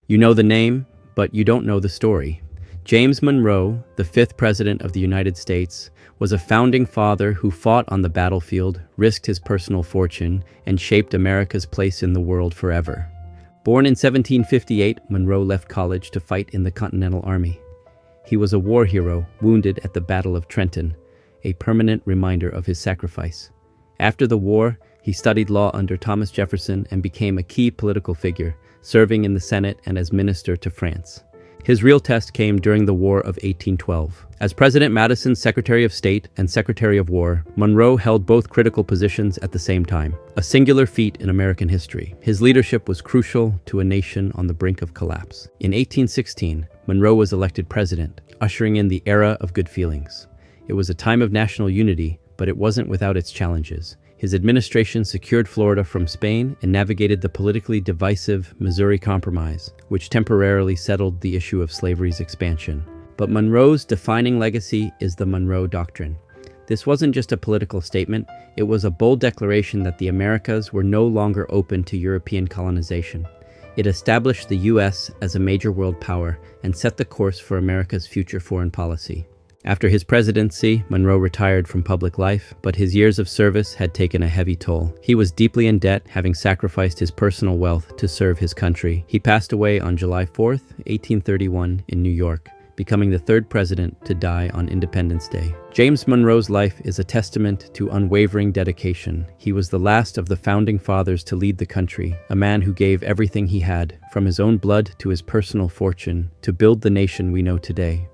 You know the name, but you don't know the story. James Monroe, the fifth president of the United States, was a founding father who fought on the battlefield, risked his personal fortune, and shaped America's place in the world forever. Born in 1758, Monroe left college to fight in the Continental Army. He was a war hero, wounded at the Battle of Trenton, a permanent reminder of his sacrifice. After the war, he studied law under Thomas Jefferson and became a key political figure, serving in the Senate and as minister to France. His real test came during the War of 1812. As President Madison's Secretary of State and Secretary of War, Monroe held both critical positions at the same time, a singular feat in American history. His leadership was crucial to a nation on the brink of collapse. In 1816, Monroe was elected president, ushering in the era of good feelings. It was a time of national unity, but it wasn't without its challenges. His administration secured Florida from Spain and navigated the politically divisive Missouri Compromise, which temporarily settled the issue of slavery's expansion. But Monroe's defining legacy is the Monroe Doctrine. This wasn't just a political statement, it was a bold declaration that the Americas were no longer open to European colonization. It established the U.S. as a major world power and set the course for America's future foreign policy. After his presidency, Monroe retired from public life, but his years of service had taken a heavy toll. He was deeply in debt, having sacrificed his personal wealth to serve his country. He passed away on July 4th, 1831 in New York, becoming the third president to die on Independence Day. James Monroe's life is a testament to unwavering dedication. He was the last of the founding fathers to lead the country, a man who gave everything he had, from his own blood to his personal fortune, to build the nation we know today.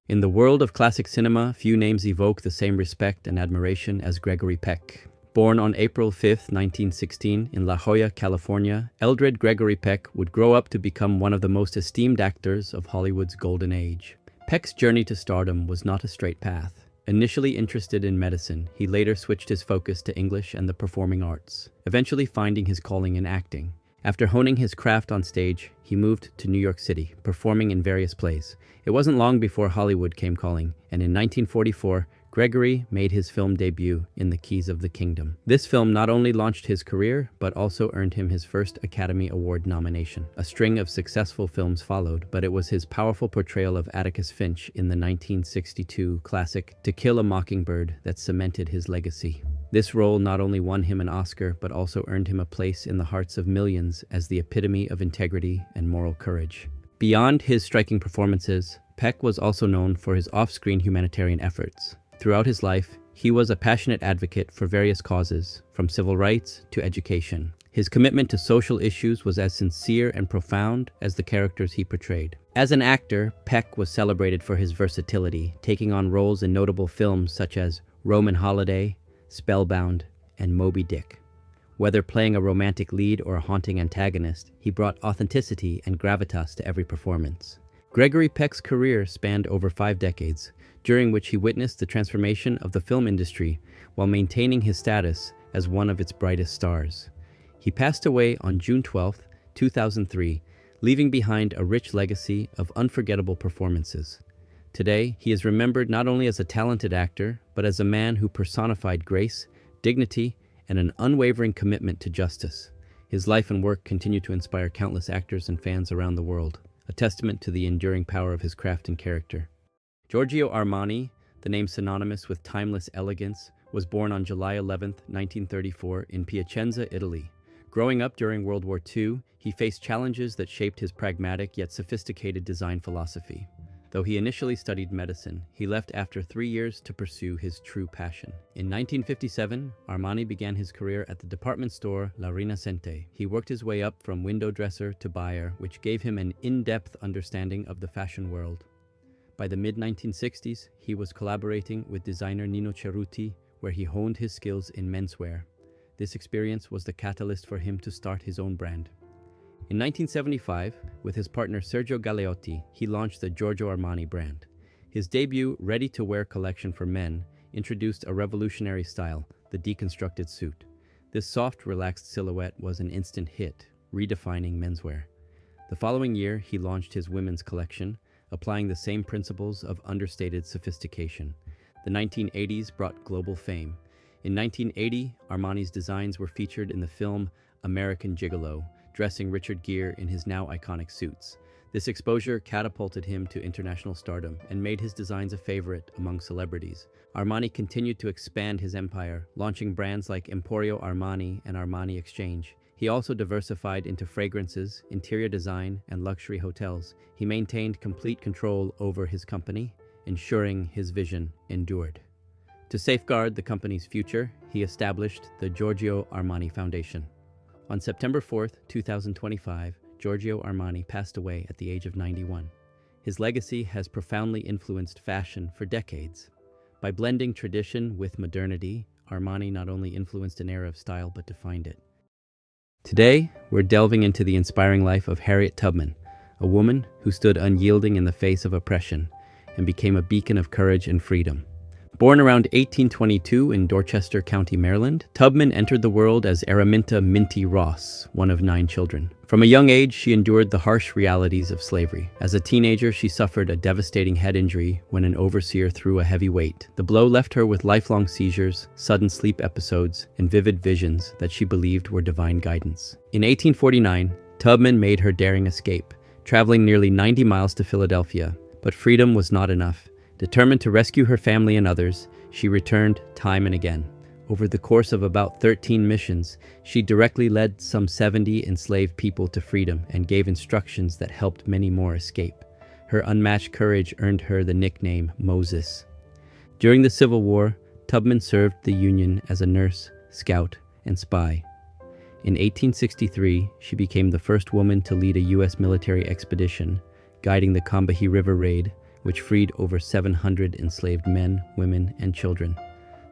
In the world of classic cinema, few names evoke the same respect and admiration as Gregory Peck. Born on April 5, 1916, in La Jolla, California, Eldred Gregory Peck would grow up to become one of the most esteemed actors of Hollywood's golden age. Peck's journey to stardom was not a straight path. Initially interested in medicine, he later switched his focus to English and the performing arts, eventually finding his calling in acting. After honing his craft on stage, he moved to New York City, performing in various plays. It wasn't long before Hollywood came calling, and in 1944, Gregory made his film debut in The Keys of the Kingdom. This film not only launched his career, but also earned him his first Academy Award nomination. A string of successful films followed, but it was his powerful portrayal of Atticus Finch in the 1962 classic To Kill a Mockingbird that cemented his legacy. This role not only won him an Oscar, but also earned him a place in the hearts of millions as the epitome of integrity and moral courage. Beyond his striking performances, Peck was also known for his off-screen humanitarian efforts. Throughout his life, he was a passionate advocate for various causes, from civil rights to education. His commitment to social issues was as sincere and profound as the characters he portrayed. As an actor, Peck was celebrated for his versatility, taking on roles in notable films such as Roman Holiday, Spellbound, and Moby Dick. Whether playing a romantic lead or a haunting antagonist, he brought authenticity and gravitas to every performance. Gregory Peck's career spanned over 5 decades, during which he witnessed the transformation of the film industry while maintaining his status as one of its brightest stars. He passed away on June 12, 2003, leaving behind a rich legacy of unforgettable performances. Today, he is remembered not only as a talented actor, but as a man who personified grace, dignity, and an unwavering commitment to justice. His life and work continue to inspire countless actors and fans around the world, a testament to the enduring power of his craft and character. Giorgio Armani, the name synonymous with timeless elegance, was born on July 11, 1934, in Piacenza, Italy. Growing up during World War II, he faced challenges that shaped his pragmatic yet sophisticated design philosophy. Though he initially studied medicine, he left after 3 years to pursue his true passion. In 1957, Armani began his career at the department store La Rinascente. He worked his way up from window dresser to buyer, which gave him an in-depth understanding of the fashion world. By the mid-1960s, he was collaborating with designer Nino Cerruti, where he honed his skills in menswear. This experience was the catalyst for him to start his own brand. In 1975, with his partner Sergio Galeotti, he launched the Giorgio Armani brand. His debut ready-to-wear collection for men introduced a revolutionary style, the deconstructed suit. This soft, relaxed silhouette was an instant hit, redefining menswear. The following year, he launched his women's collection, applying the same principles of understated sophistication. The 1980s brought global fame. In 1980, Armani's designs were featured in the film American Gigolo, dressing Richard Gere in his now iconic suits. This exposure catapulted him to international stardom and made his designs a favorite among celebrities. Armani continued to expand his empire, launching brands like Emporio Armani and Armani Exchange. He also diversified into fragrances, interior design, and luxury hotels. He maintained complete control over his company, ensuring his vision endured. To safeguard the company's future, he established the Giorgio Armani Foundation. On September 4th, 2025, Giorgio Armani passed away at the age of 91. His legacy has profoundly influenced fashion for decades. By blending tradition with modernity, Armani not only influenced an era of style but defined it. Today, we're delving into the inspiring life of Harriet Tubman, a woman who stood unyielding in the face of oppression and became a beacon of courage and freedom. Born around 1822 in Dorchester County, Maryland, Tubman entered the world as Araminta Minty Ross, one of 9 children. From a young age, she endured the harsh realities of slavery. As a teenager, she suffered a devastating head injury when an overseer threw a heavy weight. The blow left her with lifelong seizures, sudden sleep episodes, and vivid visions that she believed were divine guidance. In 1849, Tubman made her daring escape, traveling nearly 90 miles to Philadelphia. But freedom was not enough. Determined to rescue her family and others, she returned time and again. Over the course of about 13 missions, she directly led some 70 enslaved people to freedom and gave instructions that helped many more escape. Her unmatched courage earned her the nickname Moses. During the Civil War, Tubman served the Union as a nurse, scout, and spy. In 1863, she became the first woman to lead a U.S. military expedition, guiding the Combahee River Raid, which freed over 700 enslaved men, women, and children.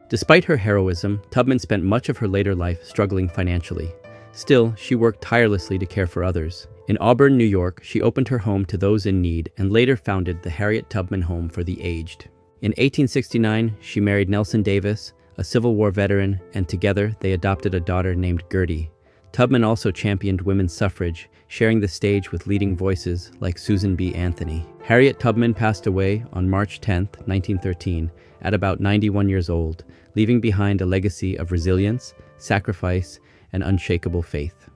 Despite her heroism, Tubman spent much of her later life struggling financially. Still, she worked tirelessly to care for others. In Auburn, New York, she opened her home to those in need and later founded the Harriet Tubman Home for the Aged. In 1869, she married Nelson Davis, a Civil War veteran, and together they adopted a daughter named Gertie. Tubman also championed women's suffrage, sharing the stage with leading voices like Susan B. Anthony. Harriet Tubman passed away on March 10, 1913, at about 91 years old, leaving behind a legacy of resilience, sacrifice, and unshakable faith.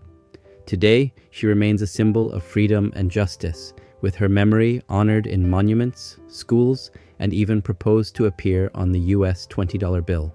Today, she remains a symbol of freedom and justice, with her memory honored in monuments, schools, and even proposed to appear on the U.S. $20 bill.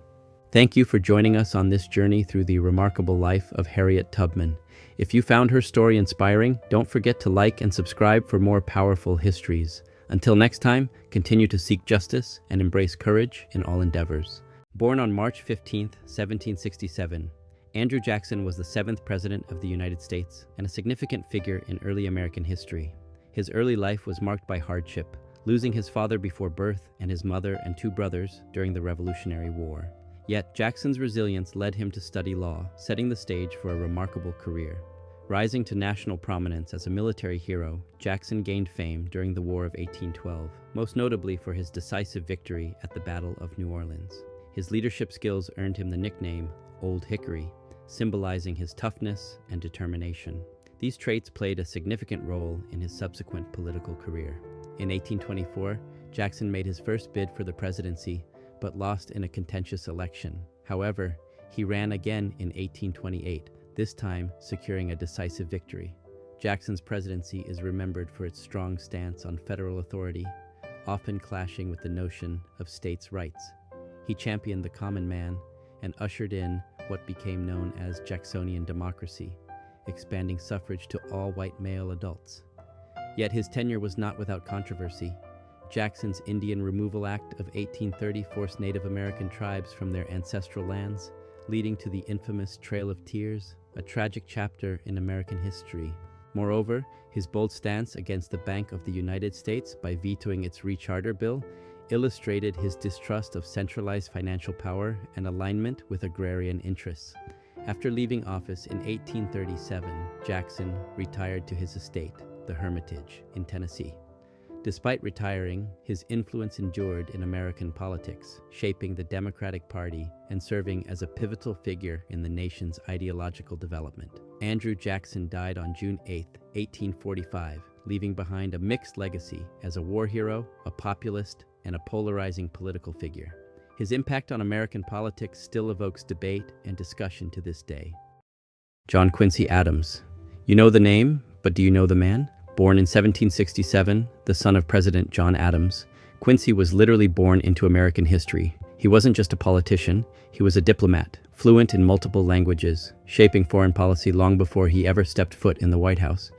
Thank you for joining us on this journey through the remarkable life of Harriet Tubman. If you found her story inspiring, don't forget to like and subscribe for more powerful histories. Until next time, continue to seek justice and embrace courage in all endeavors. Born on March 15, 1767, Andrew Jackson was the 7th President of the United States and a significant figure in early American history. His early life was marked by hardship, losing his father before birth and his mother and 2 brothers during the Revolutionary War. Yet Jackson's resilience led him to study law, setting the stage for a remarkable career. Rising to national prominence as a military hero, Jackson gained fame during the War of 1812, most notably for his decisive victory at the Battle of New Orleans. His leadership skills earned him the nickname Old Hickory, symbolizing his toughness and determination. These traits played a significant role in his subsequent political career. In 1824, Jackson made his first bid for the presidency, but lost in a contentious election. However, he ran again in 1828, this time securing a decisive victory. Jackson's presidency is remembered for its strong stance on federal authority, often clashing with the notion of states' rights. He championed the common man and ushered in what became known as Jacksonian democracy, expanding suffrage to all white male adults. Yet his tenure was not without controversy. Jackson's Indian Removal Act of 1830 forced Native American tribes from their ancestral lands, leading to the infamous Trail of Tears, a tragic chapter in American history. Moreover, his bold stance against the Bank of the United States by vetoing its recharter bill illustrated his distrust of centralized financial power and alignment with agrarian interests. After leaving office in 1837, Jackson retired to his estate, the Hermitage, in Tennessee. Despite retiring, his influence endured in American politics, shaping the Democratic Party and serving as a pivotal figure in the nation's ideological development. Andrew Jackson died on June 8, 1845, leaving behind a mixed legacy as a war hero, a populist, and a polarizing political figure. His impact on American politics still evokes debate and discussion to this day. John Quincy Adams. You know the name, but do you know the man? Born in 1767, the son of President John Adams, Quincy was literally born into American history. He wasn't just a politician, he was a diplomat, fluent in multiple languages, shaping foreign policy long before he ever stepped foot in the White House.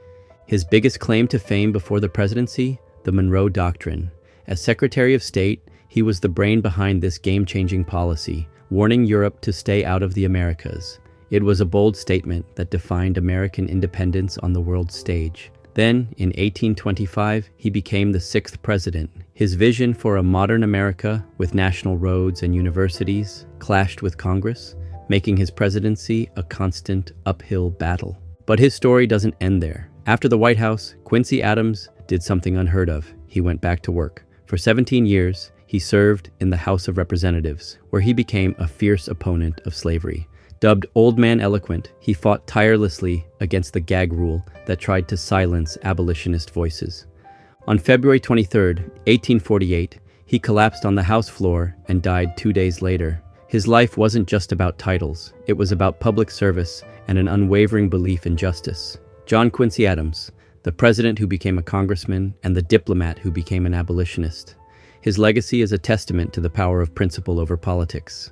His biggest claim to fame before the presidency? The Monroe Doctrine. As Secretary of State, he was the brain behind this game-changing policy, warning Europe to stay out of the Americas. It was a bold statement that defined American independence on the world stage. Then, in 1825, he became the sixth president. His vision for a modern America with national roads and universities clashed with Congress, making his presidency a constant uphill battle. But his story doesn't end there. After the White House, Quincy Adams did something unheard of. He went back to work. For 17 years, he served in the House of Representatives, where he became a fierce opponent of slavery. Dubbed Old Man Eloquent, he fought tirelessly against the gag rule that tried to silence abolitionist voices. On February 23, 1848, he collapsed on the House floor and died 2 days later. His life wasn't just about titles, it was about public service and an unwavering belief in justice. John Quincy Adams, the president who became a congressman and the diplomat who became an abolitionist. His legacy is a testament to the power of principle over politics.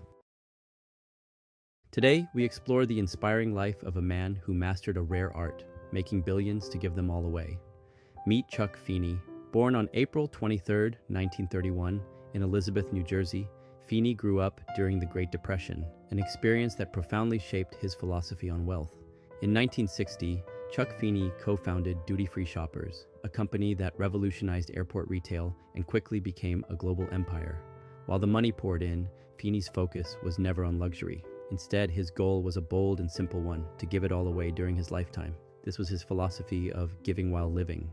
Today, we explore the inspiring life of a man who mastered a rare art, making billions to give them all away. Meet Chuck Feeney. Born on April 23, 1931, in Elizabeth, New Jersey, Feeney grew up during the Great Depression, an experience that profoundly shaped his philosophy on wealth. In 1960, Chuck Feeney co-founded Duty Free Shoppers, a company that revolutionized airport retail and quickly became a global empire. While the money poured in, Feeney's focus was never on luxury. Instead, his goal was a bold and simple one, to give it all away during his lifetime. This was his philosophy of giving while living.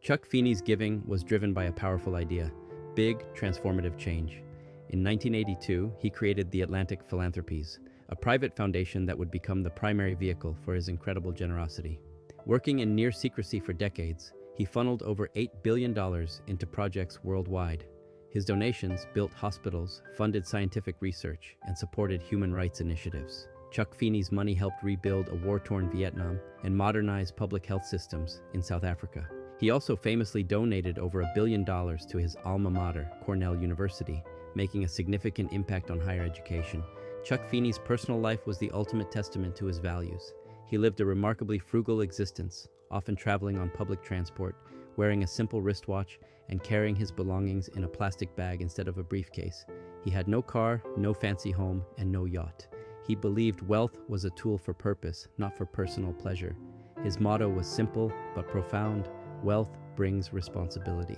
Chuck Feeney's giving was driven by a powerful idea: big, transformative change. In 1982, he created the Atlantic Philanthropies, a private foundation that would become the primary vehicle for his incredible generosity. Working in near secrecy for decades, he funneled over $8 billion into projects worldwide. His donations built hospitals, funded scientific research, and supported human rights initiatives. Chuck Feeney's money helped rebuild a war-torn Vietnam and modernize public health systems in South Africa. He also famously donated over $1 billion to his alma mater, Cornell University, making a significant impact on higher education. Chuck Feeney's personal life was the ultimate testament to his values. He lived a remarkably frugal existence, often traveling on public transport, wearing a simple wristwatch, and carrying his belongings in a plastic bag instead of a briefcase. He had no car, no fancy home, and no yacht. He believed wealth was a tool for purpose, not for personal pleasure. His motto was simple but profound: wealth brings responsibility.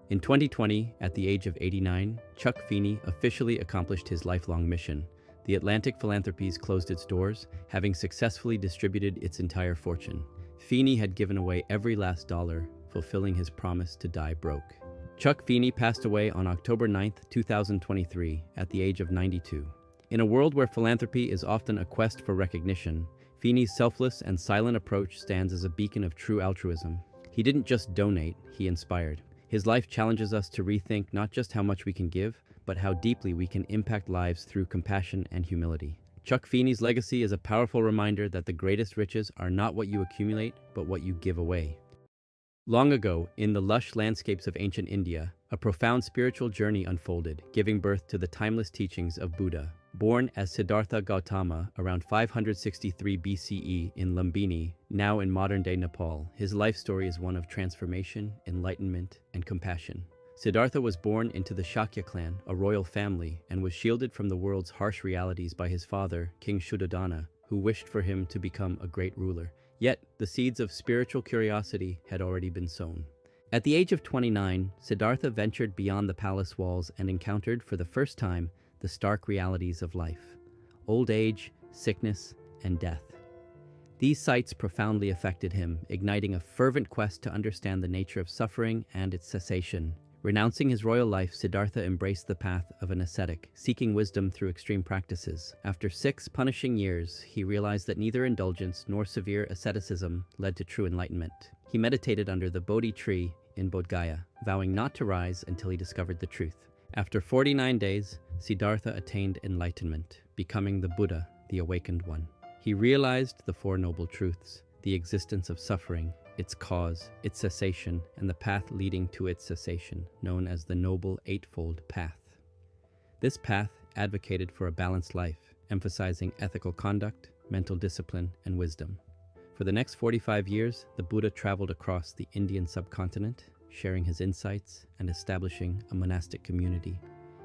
In 2020, at the age of 89, Chuck Feeney officially accomplished his lifelong mission. The Atlantic Philanthropies closed its doors, having successfully distributed its entire fortune. Feeney had given away every last dollar, fulfilling his promise to die broke. Chuck Feeney passed away on October 9, 2023, at the age of 92. In a world where philanthropy is often a quest for recognition, Feeney's selfless and silent approach stands as a beacon of true altruism. He didn't just donate, he inspired. His life challenges us to rethink not just how much we can give, but how deeply we can impact lives through compassion and humility. Chuck Feeney's legacy is a powerful reminder that the greatest riches are not what you accumulate, but what you give away. Long ago, in the lush landscapes of ancient India, a profound spiritual journey unfolded, giving birth to the timeless teachings of Buddha. Born as Siddhartha Gautama around 563 BCE in Lumbini, now in modern-day Nepal, his life story is one of transformation, enlightenment, and compassion. Siddhartha was born into the Shakya clan, a royal family, and was shielded from the world's harsh realities by his father, King Shuddhodana, who wished for him to become a great ruler. Yet, the seeds of spiritual curiosity had already been sown. At the age of 29, Siddhartha ventured beyond the palace walls and encountered, for the first time, the stark realities of life: old age, sickness, and death. These sights profoundly affected him, igniting a fervent quest to understand the nature of suffering and its cessation. Renouncing his royal life, Siddhartha embraced the path of an ascetic, seeking wisdom through extreme practices. After 6 punishing years, he realized that neither indulgence nor severe asceticism led to true enlightenment. He meditated under the Bodhi tree in Bodh Gaya, vowing not to rise until he discovered the truth. After 49 days, Siddhartha attained enlightenment, becoming the Buddha, the awakened one. He realized the Four Noble Truths: the existence of suffering, its cause, its cessation, and the path leading to its cessation, known as the Noble Eightfold Path. This path advocated for a balanced life, emphasizing ethical conduct, mental discipline, and wisdom. For the next 45 years, the Buddha traveled across the Indian subcontinent, sharing his insights and establishing a monastic community.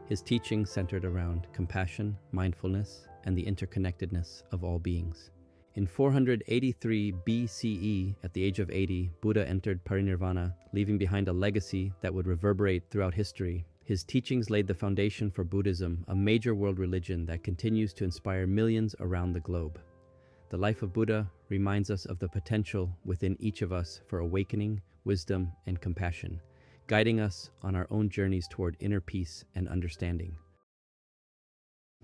His teachings centered around compassion, mindfulness, and the interconnectedness of all beings. In 483 BCE, at the age of 80, Buddha entered parinirvana, leaving behind a legacy that would reverberate throughout history. His teachings laid the foundation for Buddhism, a major world religion that continues to inspire millions around the globe. The life of Buddha reminds us of the potential within each of us for awakening, wisdom, and compassion, guiding us on our own journeys toward inner peace and understanding.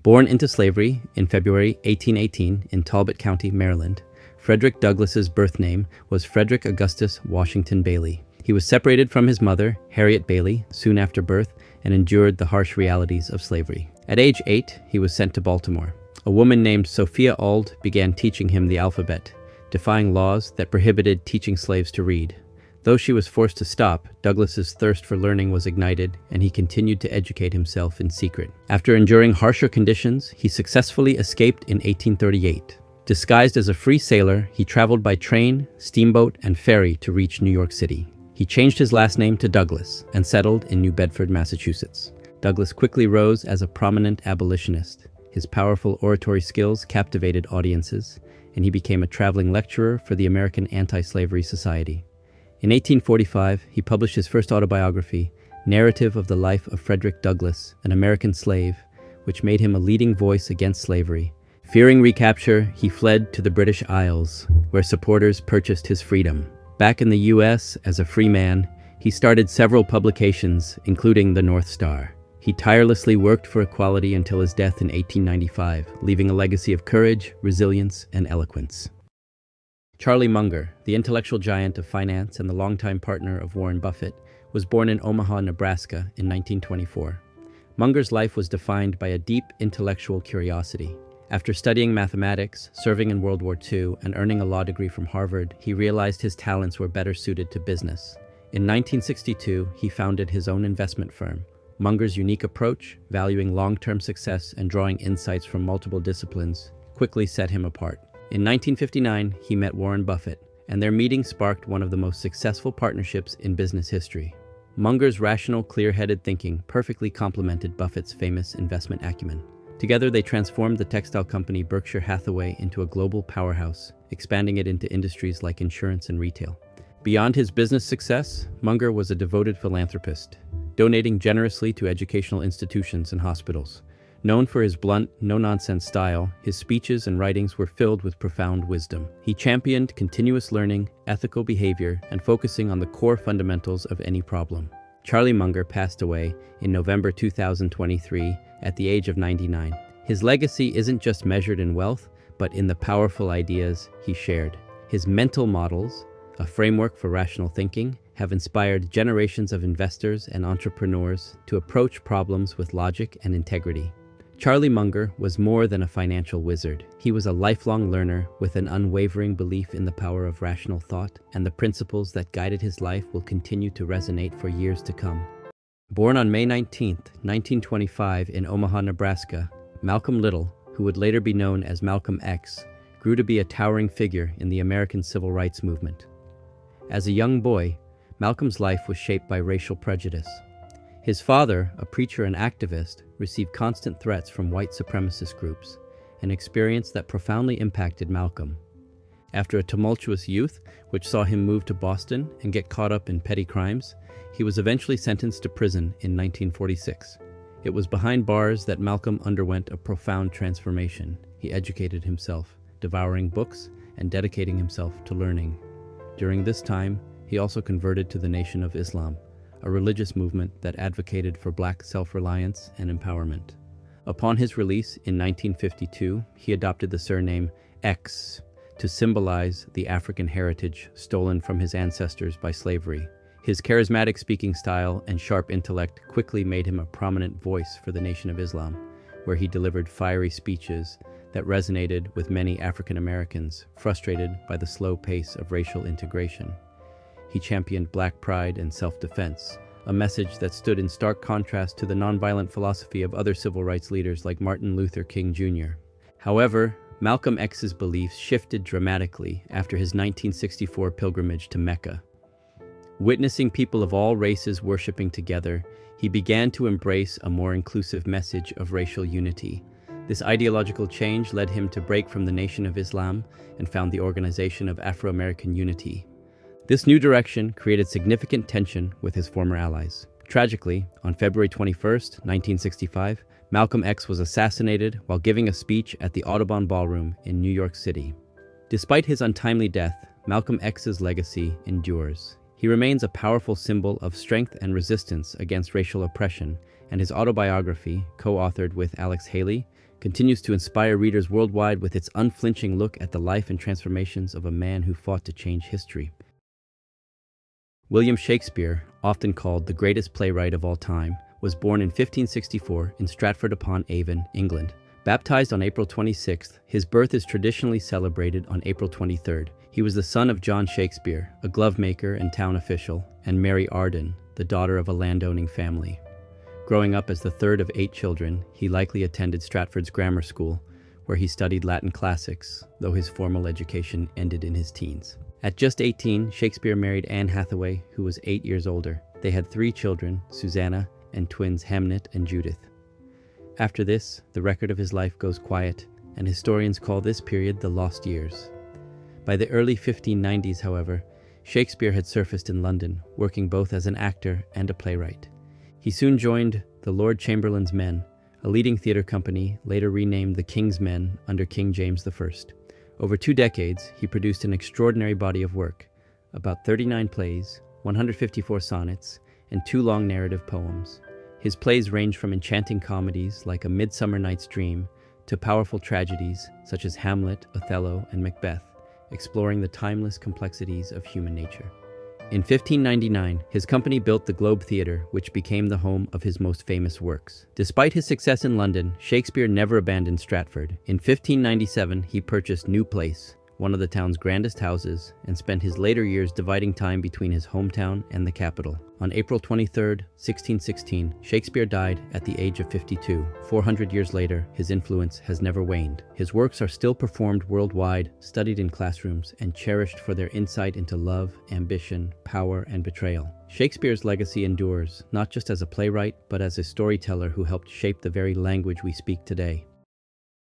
Born into slavery in February 1818 in Talbot County, Maryland, Frederick Douglass's birth name was Frederick Augustus Washington Bailey. He was separated from his mother, Harriet Bailey, soon after birth and endured the harsh realities of slavery. At age 8, he was sent to Baltimore. A woman named Sophia Auld began teaching him the alphabet, defying laws that prohibited teaching slaves to read. Though she was forced to stop, Douglass's thirst for learning was ignited, and he continued to educate himself in secret. After enduring harsher conditions, he successfully escaped in 1838. Disguised as a free sailor, he traveled by train, steamboat, and ferry to reach New York City. He changed his last name to Douglass and settled in New Bedford, Massachusetts. Douglass quickly rose as a prominent abolitionist. His powerful oratory skills captivated audiences, and he became a traveling lecturer for the American Anti-Slavery Society. In 1845, he published his first autobiography, Narrative of the Life of Frederick Douglass, an American Slave, which made him a leading voice against slavery. Fearing recapture, he fled to the British Isles, where supporters purchased his freedom. Back in the U.S., as a free man, he started several publications, including the North Star. He tirelessly worked for equality until his death in 1895, leaving a legacy of courage, resilience, and eloquence. Charlie Munger, the intellectual giant of finance and the longtime partner of Warren Buffett, was born in Omaha, Nebraska in 1924. Munger's life was defined by a deep intellectual curiosity. After studying mathematics, serving in World War II, and earning a law degree from Harvard, he realized his talents were better suited to business. In 1962, he founded his own investment firm. Munger's unique approach, valuing long-term success and drawing insights from multiple disciplines, quickly set him apart. In 1959, he met Warren Buffett, and their meeting sparked one of the most successful partnerships in business history. Munger's rational, clear-headed thinking perfectly complemented Buffett's famous investment acumen. Together, they transformed the textile company Berkshire Hathaway into a global powerhouse, expanding it into industries like insurance and retail. Beyond his business success, Munger was a devoted philanthropist, donating generously to educational institutions and hospitals. Known for his blunt, no-nonsense style, his speeches and writings were filled with profound wisdom. He championed continuous learning, ethical behavior, and focusing on the core fundamentals of any problem. Charlie Munger passed away in November 2023 at the age of 99. His legacy isn't just measured in wealth, but in the powerful ideas he shared. His mental models, a framework for rational thinking, have inspired generations of investors and entrepreneurs to approach problems with logic and integrity. Charlie Munger was more than a financial wizard. He was a lifelong learner with an unwavering belief in the power of rational thought, and the principles that guided his life will continue to resonate for years to come. Born on May 19, 1925 in Omaha, Nebraska, Malcolm Little, who would later be known as Malcolm X, grew to be a towering figure in the American civil rights movement. As a young boy, Malcolm's life was shaped by racial prejudice. His father, a preacher and activist, received constant threats from white supremacist groups, an experience that profoundly impacted Malcolm. After a tumultuous youth, which saw him move to Boston and get caught up in petty crimes, he was eventually sentenced to prison in 1946. It was behind bars that Malcolm underwent a profound transformation. He educated himself, devouring books and dedicating himself to learning. During this time, he also converted to the Nation of Islam, a religious movement that advocated for Black self-reliance and empowerment. Upon his release in 1952, he adopted the surname X to symbolize the African heritage stolen from his ancestors by slavery. His charismatic speaking style and sharp intellect quickly made him a prominent voice for the Nation of Islam, where he delivered fiery speeches that resonated with many African Americans frustrated by the slow pace of racial integration. He championed Black pride and self-defense, a message that stood in stark contrast to the nonviolent philosophy of other civil rights leaders like Martin Luther King Jr. However, Malcolm X's beliefs shifted dramatically after his 1964 pilgrimage to Mecca. Witnessing people of all races worshiping together, he began to embrace a more inclusive message of racial unity. This ideological change led him to break from the Nation of Islam and found the Organization of Afro-American Unity. This new direction created significant tension with his former allies. Tragically, on February 21, 1965, Malcolm X was assassinated while giving a speech at the Audubon Ballroom in New York City. Despite his untimely death, Malcolm X's legacy endures. He remains a powerful symbol of strength and resistance against racial oppression, and his autobiography, co-authored with Alex Haley, continues to inspire readers worldwide with its unflinching look at the life and transformations of a man who fought to change history. William Shakespeare, often called the greatest playwright of all time, was born in 1564 in Stratford-upon-Avon, England. Baptized on April 26th, his birth is traditionally celebrated on April 23rd. He was the son of John Shakespeare, a glovemaker and town official, and Mary Arden, the daughter of a landowning family. Growing up as the third of 8 children, he likely attended Stratford's grammar school, where he studied Latin classics, though his formal education ended in his teens. At just 18, Shakespeare married Anne Hathaway, who was 8 years older. They had 3 children, Susanna, and twins Hamnet and Judith. After this, the record of his life goes quiet, and historians call this period the lost years. By the early 1590s, however, Shakespeare had surfaced in London, working both as an actor and a playwright. He soon joined the Lord Chamberlain's Men, a leading theater company later renamed the King's Men under King James I. Over 2 decades, he produced an extraordinary body of work, about 39 plays, 154 sonnets, and 2 long narrative poems. His plays range from enchanting comedies like A Midsummer Night's Dream to powerful tragedies such as Hamlet, Othello, and Macbeth, exploring the timeless complexities of human nature. In 1599, his company built the Globe Theatre, which became the home of his most famous works. Despite his success in London, Shakespeare never abandoned Stratford. In 1597, he purchased New Place, one of the town's grandest houses, and spent his later years dividing time between his hometown and the capital. On April 23, 1616, Shakespeare died at the age of 52. 400 years later, his influence has never waned. His works are still performed worldwide, studied in classrooms, and cherished for their insight into love, ambition, power, and betrayal. Shakespeare's legacy endures, not just as a playwright, but as a storyteller who helped shape the very language we speak today.